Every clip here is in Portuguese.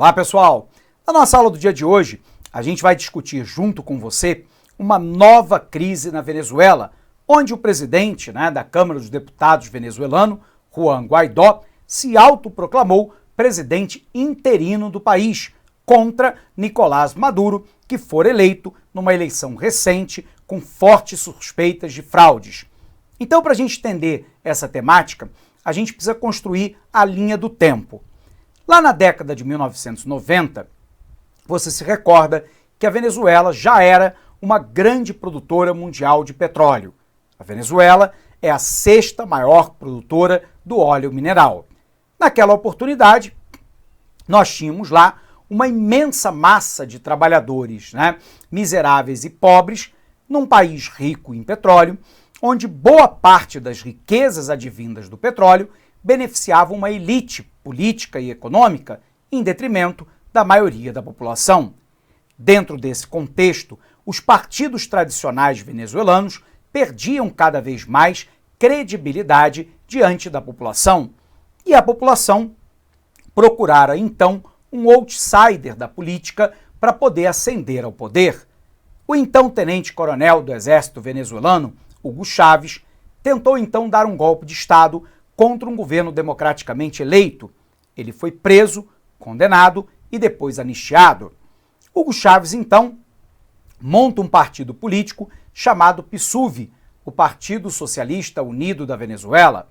Olá pessoal, na nossa aula do dia de hoje a gente vai discutir junto com você uma nova crise na Venezuela, onde o presidente da Câmara dos Deputados venezuelano, Juan Guaidó, se autoproclamou presidente interino do país contra Nicolás Maduro, que for eleito numa eleição recente com fortes suspeitas de fraudes. Então, para a gente entender essa temática, a gente precisa construir a linha do tempo. Lá na década de 1990, você se recorda que a Venezuela já era uma grande produtora mundial de petróleo. A Venezuela é a sexta maior produtora do óleo mineral. Naquela oportunidade, nós tínhamos lá uma imensa massa de trabalhadores, miseráveis e pobres, num país rico em petróleo, onde boa parte das riquezas advindas do petróleo beneficiavam uma elite política e econômica em detrimento da maioria da população. Dentro desse contexto, os partidos tradicionais venezuelanos perdiam cada vez mais credibilidade diante da população. E a população procurara, então, um outsider da política para poder ascender ao poder. O então tenente-coronel do exército venezuelano, Hugo Chávez, tentou então dar um golpe de Estado contra um governo democraticamente eleito. Ele foi preso, condenado e depois anistiado. Hugo Chávez, então, monta um partido político chamado PSUV, o Partido Socialista Unido da Venezuela.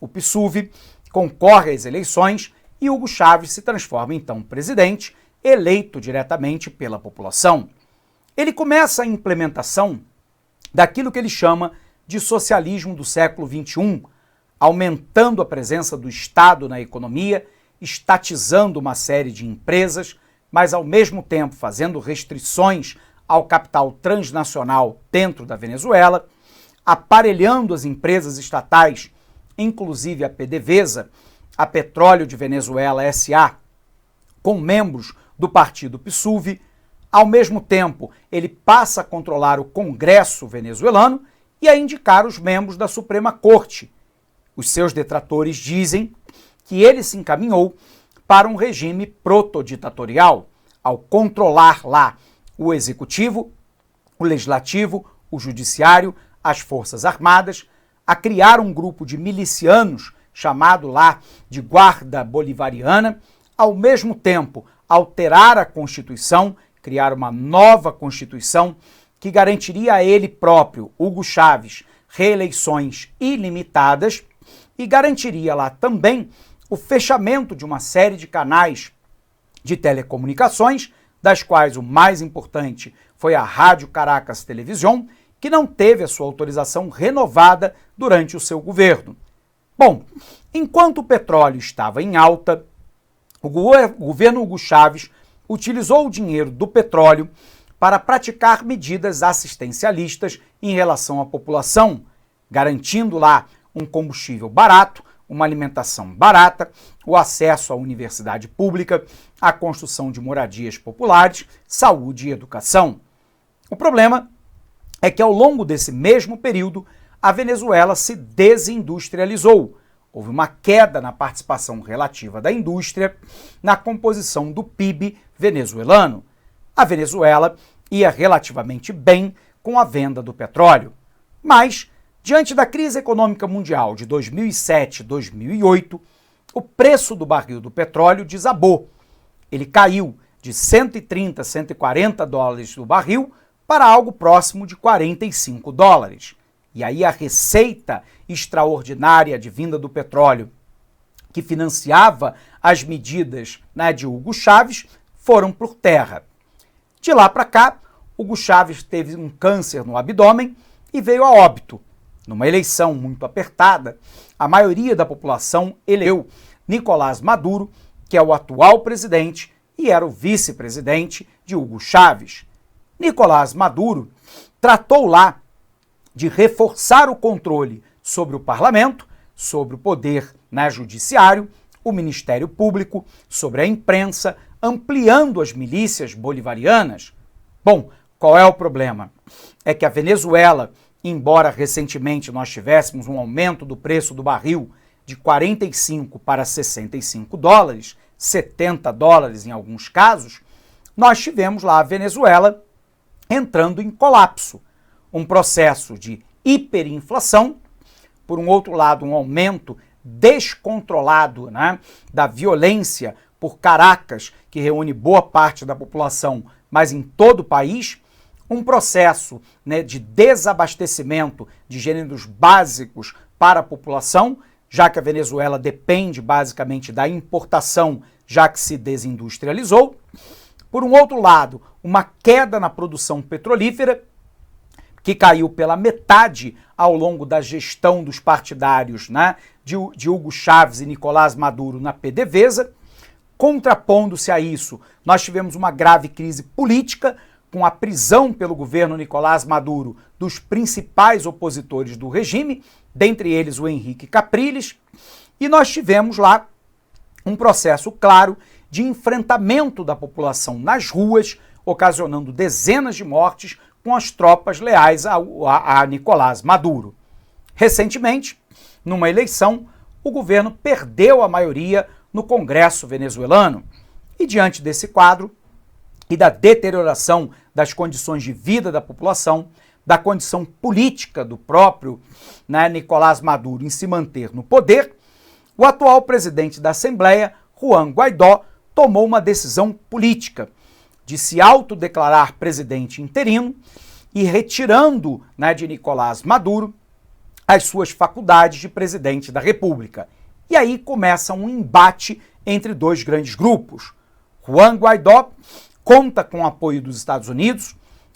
O PSUV concorre às eleições e Hugo Chávez se transforma então presidente, eleito diretamente pela população. Ele começa a implementação daquilo que ele chama de socialismo do século XXI, aumentando a presença do Estado na economia, estatizando uma série de empresas, mas ao mesmo tempo fazendo restrições ao capital transnacional dentro da Venezuela, aparelhando as empresas estatais, inclusive a PDVSA, a Petróleo de Venezuela S.A., com membros do partido PSUV. Ao mesmo tempo, ele passa a controlar o Congresso venezuelano e a indicar os membros da Suprema Corte. Os seus detratores dizem que ele se encaminhou para um regime protoditatorial, ao controlar lá o executivo, o legislativo, o judiciário, as forças armadas, a criar um grupo de milicianos chamado lá de Guarda Bolivariana, ao mesmo tempo alterar a Constituição, criar uma nova Constituição que garantiria a ele próprio, Hugo Chávez, reeleições ilimitadas e garantiria lá também o fechamento de uma série de canais de telecomunicações, das quais o mais importante foi a Rádio Caracas Televisão, que não teve a sua autorização renovada durante o seu governo. Bom, enquanto o petróleo estava em alta, o governo Hugo Chávez utilizou o dinheiro do petróleo para praticar medidas assistencialistas em relação à população, garantindo lá um combustível barato, uma alimentação barata, o acesso à universidade pública, a construção de moradias populares, saúde e educação. O problema é que ao longo desse mesmo período, a Venezuela se desindustrializou. Houve uma queda na participação relativa da indústria na composição do PIB venezuelano. A Venezuela ia relativamente bem com a venda do petróleo. Mas, diante da crise econômica mundial de 2007 e 2008, o preço do barril do petróleo desabou. Ele caiu de 130, 140 dólares do barril para algo próximo de 45 dólares. E aí a receita extraordinária advinda do petróleo, que financiava as medidas de Hugo Chávez, foram por terra. De lá para cá, Hugo Chávez teve um câncer no abdômen e veio a óbito. Numa eleição muito apertada, a maioria da população elegeu Nicolás Maduro, que é o atual presidente e era o vice-presidente de Hugo Chávez. Nicolás Maduro tratou lá de reforçar o controle sobre o parlamento, sobre o poder judiciário, o Ministério Público, sobre a imprensa, ampliando as milícias bolivarianas. Bom, qual é o problema? É que a Venezuela, embora recentemente nós tivéssemos um aumento do preço do barril de 45 para 65 dólares, 70 dólares em alguns casos, nós tivemos lá a Venezuela entrando em colapso. Um processo de hiperinflação, por um outro lado, um aumento descontrolado, né, da violência por Caracas, que reúne boa parte da população, mas em todo o país, um processo, né, de desabastecimento de gêneros básicos para a população, já que a Venezuela depende basicamente da importação, já que se desindustrializou. Por um outro lado, uma queda na produção petrolífera, que caiu pela metade ao longo da gestão dos partidários, né, de Hugo Chávez e Nicolás Maduro na PDVSA. Contrapondo-se a isso, nós tivemos uma grave crise política, com a prisão pelo governo Nicolás Maduro dos principais opositores do regime, dentre eles o Henrique Capriles, e nós tivemos lá um processo claro de enfrentamento da população nas ruas, ocasionando dezenas de mortes com as tropas leais a Nicolás Maduro. Recentemente, numa eleição, o governo perdeu a maioria no Congresso venezuelano e, diante desse quadro e da deterioração das condições de vida da população, da condição política do próprio, né, Nicolás Maduro em se manter no poder, o atual presidente da Assembleia, Juan Guaidó, tomou uma decisão política de se autodeclarar presidente interino e retirando, né, de Nicolás Maduro as suas faculdades de presidente da República. E aí começa um embate entre dois grandes grupos. Juan Guaidó conta com o apoio dos Estados Unidos,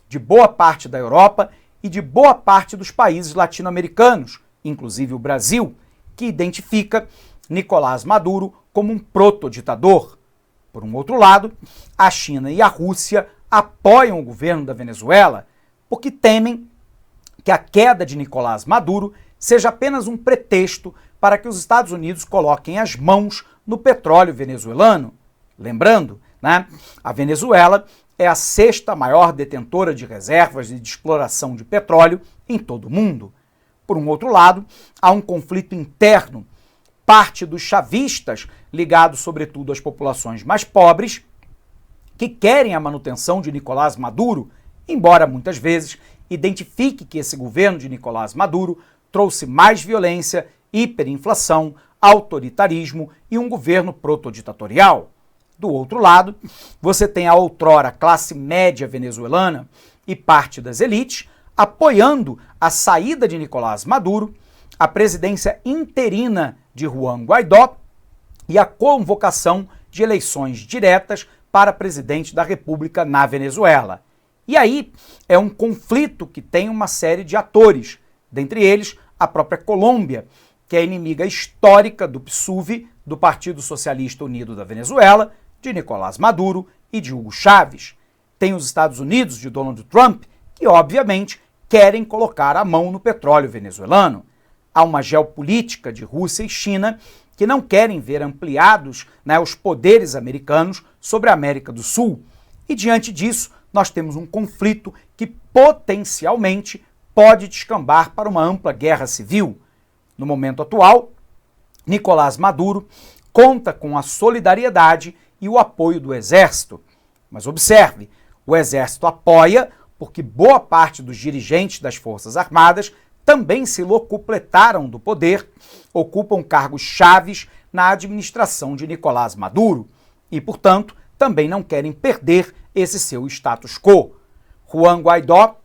de boa parte da Europa e de boa parte dos países latino-americanos, inclusive o Brasil, que identifica Nicolás Maduro como um proto-ditador. Por um outro lado, a China e a Rússia apoiam o governo da Venezuela porque temem que a queda de Nicolás Maduro seja apenas um pretexto para que os Estados Unidos coloquem as mãos no petróleo venezuelano. Lembrando, né, a Venezuela é a sexta maior detentora de reservas e de exploração de petróleo em todo o mundo. Por um outro lado, há um conflito interno. Parte dos chavistas, ligados sobretudo às populações mais pobres, que querem a manutenção de Nicolás Maduro, embora muitas vezes identifique que esse governo de Nicolás Maduro trouxe mais violência, hiperinflação, autoritarismo e um governo protoditatorial. Do outro lado, você tem a outrora classe média venezuelana e parte das elites apoiando a saída de Nicolás Maduro, a presidência interina de Juan Guaidó e a convocação de eleições diretas para presidente da República na Venezuela. E aí é um conflito que tem uma série de atores, dentre eles a própria Colômbia, que é inimiga histórica do PSUV, do Partido Socialista Unido da Venezuela, de Nicolás Maduro e de Hugo Chávez. Tem os Estados Unidos de Donald Trump, que obviamente querem colocar a mão no petróleo venezuelano. Há uma geopolítica de Rússia e China que não querem ver ampliados, né, os poderes americanos sobre a América do Sul. E diante disso, nós temos um conflito que potencialmente pode descambar para uma ampla guerra civil. No momento atual, Nicolás Maduro conta com a solidariedade e o apoio do Exército. Mas observe, o Exército apoia porque boa parte dos dirigentes das Forças Armadas também se locupletaram do poder, ocupam cargos chaves na administração de Nicolás Maduro e, portanto, também não querem perder esse seu status quo. Juan Guaidó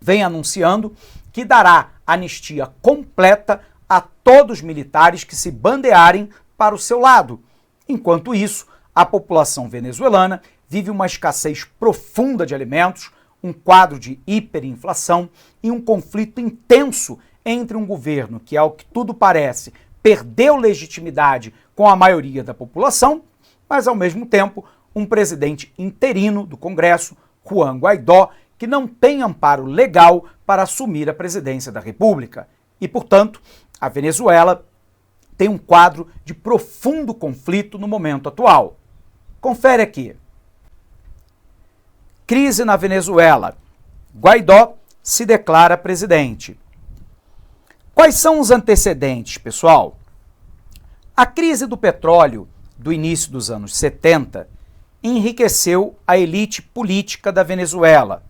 vem anunciando que dará anistia completa a todos os militares que se bandearem para o seu lado. Enquanto isso, a população venezuelana vive uma escassez profunda de alimentos, um quadro de hiperinflação e um conflito intenso entre um governo que, ao que tudo parece, perdeu legitimidade com a maioria da população, mas, ao mesmo tempo, um presidente interino do Congresso, Juan Guaidó, que não tem amparo legal para assumir a presidência da República. E, portanto, a Venezuela tem um quadro de profundo conflito no momento atual. Confere aqui. Crise na Venezuela. Guaidó se declara presidente. Quais são os antecedentes, pessoal? A crise do petróleo do início dos anos 70 enriqueceu a elite política da Venezuela,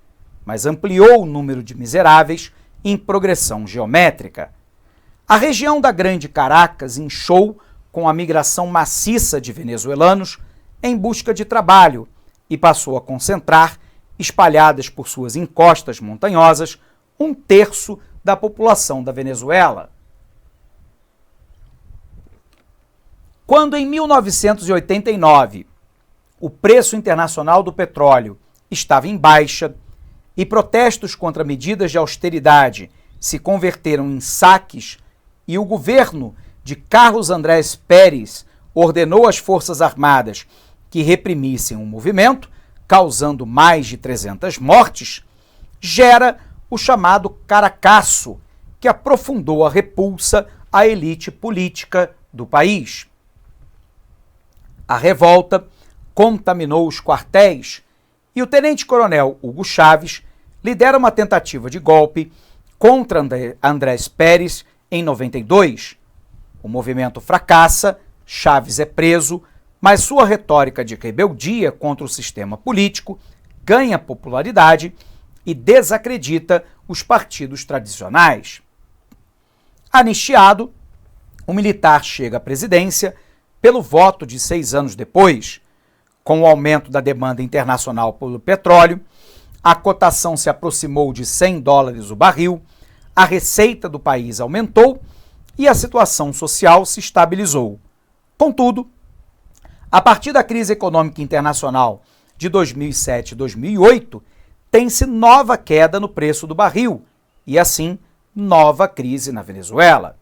mas ampliou o número de miseráveis em progressão geométrica. A região da Grande Caracas inchou com a migração maciça de venezuelanos em busca de trabalho e passou a concentrar, espalhadas por suas encostas montanhosas, 1/3 da população da Venezuela. Quando em 1989 o preço internacional do petróleo estava em baixa e protestos contra medidas de austeridade se converteram em saques e o governo de Carlos Andrés Pérez ordenou às Forças Armadas que reprimissem o movimento, causando mais de 300 mortes, gera o chamado Caracaço, que aprofundou a repulsa à elite política do país. A revolta contaminou os quartéis e o tenente-coronel Hugo Chávez lidera uma tentativa de golpe contra Andrés Pérez em 92. O movimento fracassa, Chávez é preso, mas sua retórica de rebeldia contra o sistema político ganha popularidade e desacredita os partidos tradicionais. Anistiado, o militar chega à presidência pelo voto de 6 anos depois. Com o aumento da demanda internacional pelo petróleo, a cotação se aproximou de $100 o barril, a receita do país aumentou e a situação social se estabilizou. Contudo, a partir da crise econômica internacional de 2007 e 2008, tem-se nova queda no preço do barril e, assim, nova crise na Venezuela.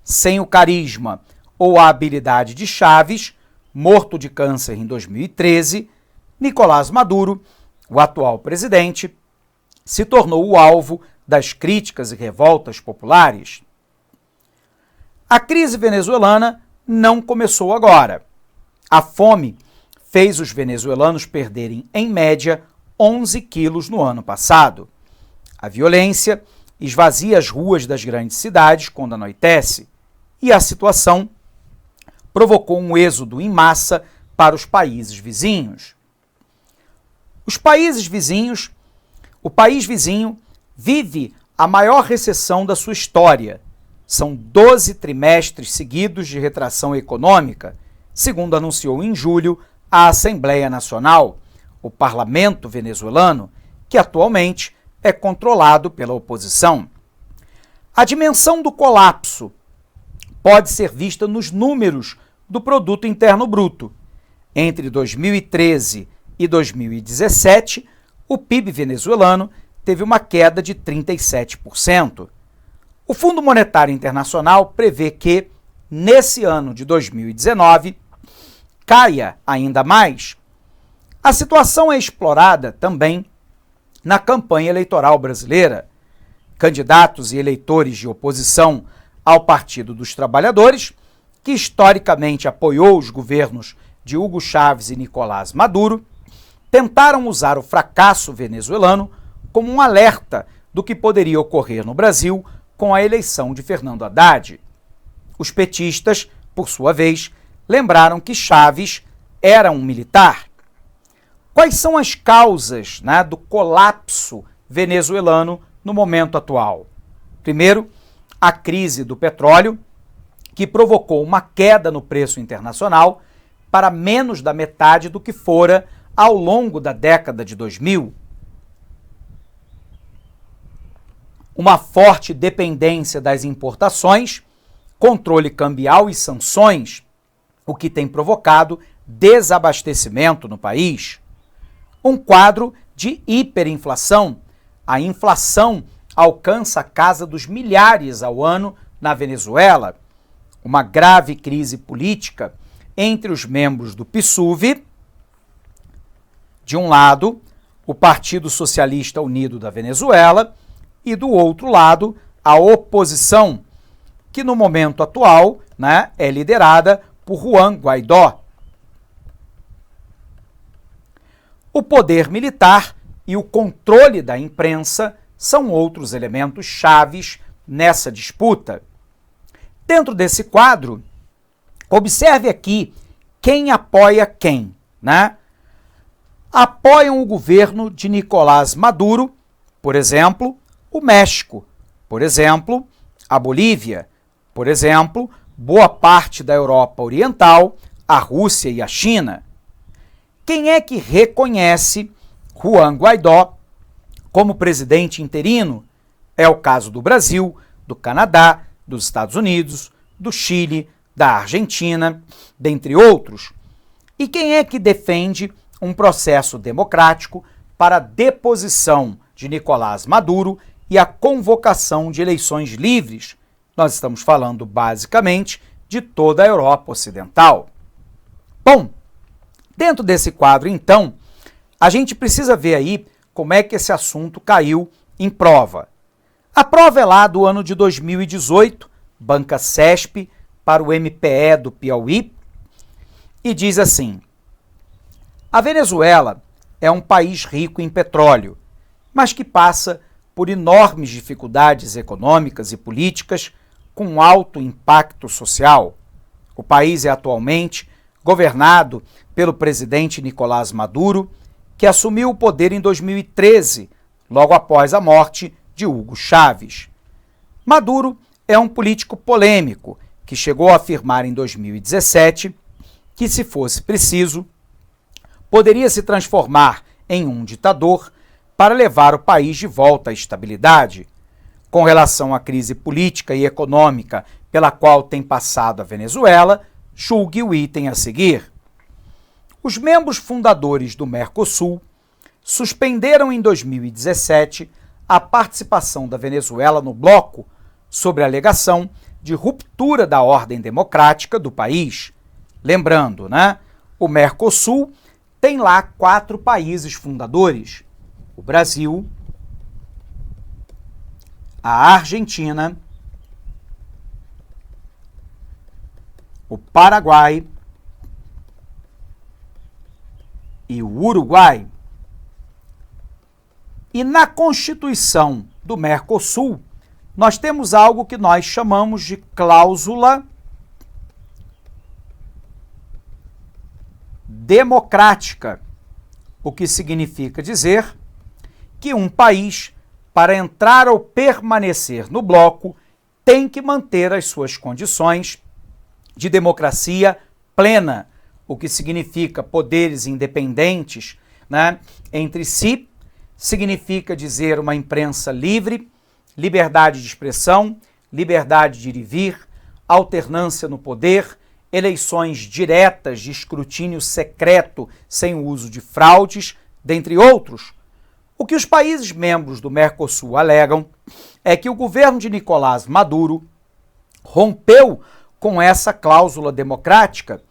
Sem o carisma ou a habilidade de Chávez, morto de câncer em 2013, Nicolás Maduro, o atual presidente, se tornou o alvo das críticas e revoltas populares. A crise venezuelana não começou agora. A fome fez os venezuelanos perderem, em média, 11 quilos no ano passado. A violência esvazia as ruas das grandes cidades quando anoitece, e a situação provocou um êxodo em massa para os países vizinhos. O país vizinho vive a maior recessão da sua história. São 12 trimestres seguidos de retração econômica, segundo anunciou em julho a Assembleia Nacional, o parlamento venezuelano, que atualmente é controlado pela oposição. A dimensão do colapso pode ser vista nos números do Produto Interno Bruto. Entre 2013 e 2017, o PIB venezuelano teve uma queda de 37%. O Fundo Monetário Internacional prevê que, nesse ano de 2019, caia ainda mais. A situação é explorada também na campanha eleitoral brasileira. Candidatos e eleitores de oposição ao Partido dos Trabalhadores, que historicamente apoiou os governos de Hugo Chávez e Nicolás Maduro, tentaram usar o fracasso venezuelano como um alerta do que poderia ocorrer no Brasil com a eleição de Fernando Haddad. Os petistas, por sua vez, lembraram que Chávez era um militar. Quais são as causas, do colapso venezuelano no momento atual? Primeiro, a crise do petróleo, que provocou uma queda no preço internacional para menos da metade do que fora ao longo da década de 2000. Uma forte dependência das importações, controle cambial e sanções, o que tem provocado desabastecimento no país. Um quadro de hiperinflação. A inflação alcança a casa dos milhares ao ano na Venezuela. Uma grave crise política entre os membros do PSUV, de um lado, o Partido Socialista Unido da Venezuela, e do outro lado, a oposição, que no momento atual é liderada por Juan Guaidó. O poder militar e o controle da imprensa são outros elementos chaves nessa disputa. Dentro desse quadro, observe aqui quem apoia quem, né? Apoiam o governo de Nicolás Maduro, por exemplo, o México, por exemplo, a Bolívia, por exemplo, boa parte da Europa Oriental, a Rússia e a China. Quem é que reconhece Juan Guaidó como presidente interino? É o caso do Brasil, do Canadá, dos Estados Unidos, do Chile, da Argentina, dentre outros. E quem é que defende um processo democrático para a deposição de Nicolás Maduro e a convocação de eleições livres? Nós estamos falando basicamente de toda a Europa Ocidental. Bom, dentro desse quadro, então, a gente precisa ver aí como é que esse assunto caiu em prova. A prova é lá do ano de 2018, banca CESP para o MPE do Piauí, e diz assim: a Venezuela é um país rico em petróleo, mas que passa por enormes dificuldades econômicas e políticas com alto impacto social. O país é atualmente governado pelo presidente Nicolás Maduro, que assumiu o poder em 2013, logo após a morte de Hugo Chávez. Maduro é um político polêmico que chegou a afirmar em 2017 que, se fosse preciso, poderia se transformar em um ditador para levar o país de volta à estabilidade. Com relação à crise política e econômica pela qual tem passado a Venezuela, julgue o item a seguir. Os membros fundadores do Mercosul suspenderam em 2017 a participação da Venezuela no bloco sobre a alegação de ruptura da ordem democrática do país. Lembrando, né? O Mercosul tem lá 4 países fundadores: o Brasil, a Argentina, o Paraguai e o Uruguai. E na Constituição do Mercosul, nós temos algo que nós chamamos de cláusula democrática, o que significa dizer que um país, para entrar ou permanecer no bloco, tem que manter as suas condições de democracia plena, o que significa poderes independentes, né, entre si, significa dizer uma imprensa livre, liberdade de expressão, liberdade de ir e vir, alternância no poder, eleições diretas de escrutínio secreto sem o uso de fraudes, dentre outros. O que os países membros do Mercosul alegam é que o governo de Nicolás Maduro rompeu com essa cláusula democrática,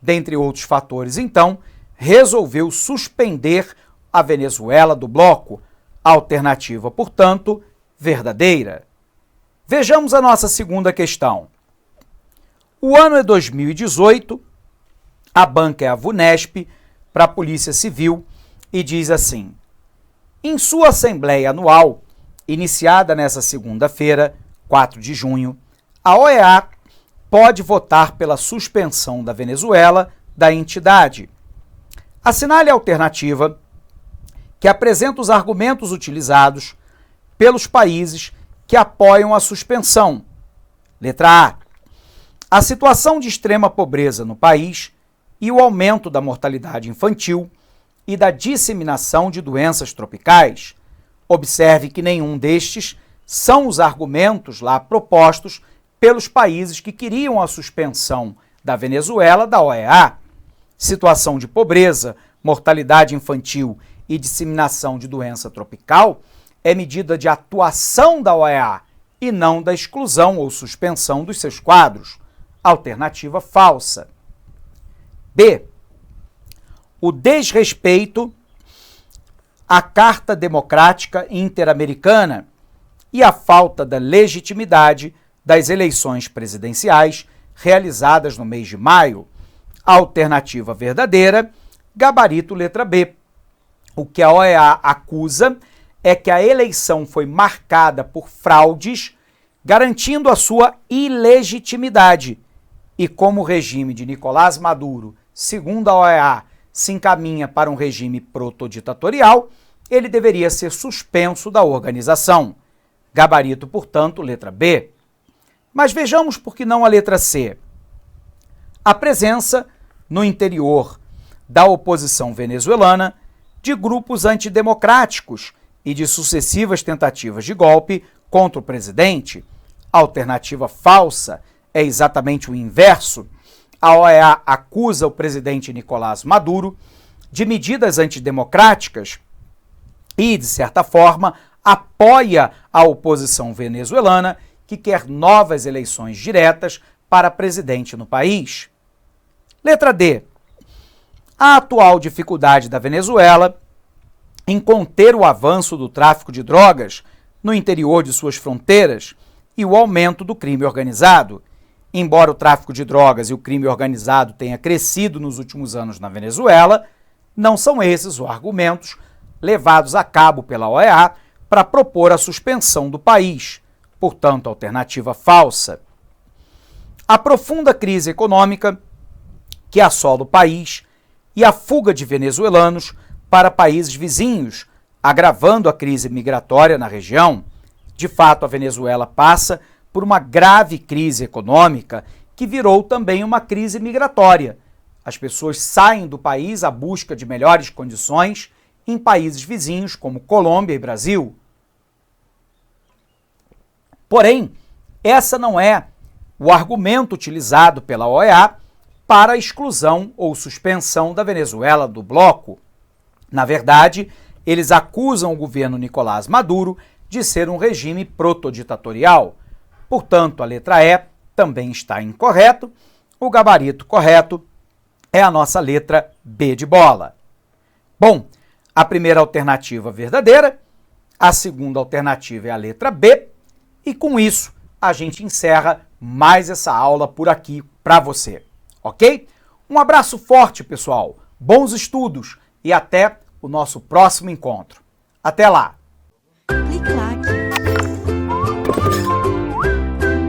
dentre outros fatores, então, resolveu suspender a Venezuela do bloco, alternativa, portanto, verdadeira. Vejamos a nossa segunda questão. O ano é 2018, a banca é a VUNESP para a Polícia Civil e diz assim: em sua assembleia anual, iniciada nesta segunda-feira, 4 de junho, a OEA pode votar pela suspensão da Venezuela da entidade. Assinale a alternativa que apresenta os argumentos utilizados pelos países que apoiam a suspensão. Letra A. A situação de extrema pobreza no país e o aumento da mortalidade infantil e da disseminação de doenças tropicais. Observe que nenhum destes são os argumentos lá propostos pelos países que queriam a suspensão da Venezuela da OEA. Situação de pobreza, mortalidade infantil e disseminação de doença tropical é medida de atuação da OEA e não da exclusão ou suspensão dos seus quadros. Alternativa falsa. B. O desrespeito à Carta Democrática Interamericana e a falta da legitimidade das eleições presidenciais realizadas no mês de maio. Alternativa verdadeira, gabarito letra B. O que a OEA acusa é que a eleição foi marcada por fraudes, garantindo a sua ilegitimidade. E como o regime de Nicolás Maduro segundo a OEA, se encaminha para um regime protoditatorial, ele deveria ser suspenso da organização. Gabarito, portanto, letra B. Mas vejamos por que não a letra C. A presença no interior da oposição venezuelana de grupos antidemocráticos e de sucessivas tentativas de golpe contra o presidente. A alternativa falsa é exatamente o inverso. A OEA acusa o presidente Nicolás Maduro de medidas antidemocráticas e, de certa forma, apoia a oposição venezuelana que quer novas eleições diretas para presidente no país. Letra D. A atual dificuldade da Venezuela em conter o avanço do tráfico de drogas no interior de suas fronteiras e o aumento do crime organizado. Embora o tráfico de drogas e o crime organizado tenha crescido nos últimos anos na Venezuela, não são esses os argumentos levados a cabo pela OEA para propor a suspensão do país. Portanto, alternativa falsa. A profunda crise econômica que assola o país e a fuga de venezuelanos para países vizinhos, agravando a crise migratória na região. De fato, a Venezuela passa por uma grave crise econômica que virou também uma crise migratória. As pessoas saem do país à busca de melhores condições em países vizinhos como Colômbia e Brasil. Porém, essa não é o argumento utilizado pela OEA para a exclusão ou suspensão da Venezuela do bloco. Na verdade, eles acusam o governo Nicolás Maduro de ser um regime protoditatorial. Portanto, a letra E também está incorreto. O gabarito correto é a nossa letra B de bola. Bom, a primeira alternativa verdadeira, a segunda alternativa é a letra B, e com isso a gente encerra mais essa aula por aqui para você, ok? Um abraço forte, pessoal, bons estudos e até o nosso próximo encontro. Até lá! Clique lá.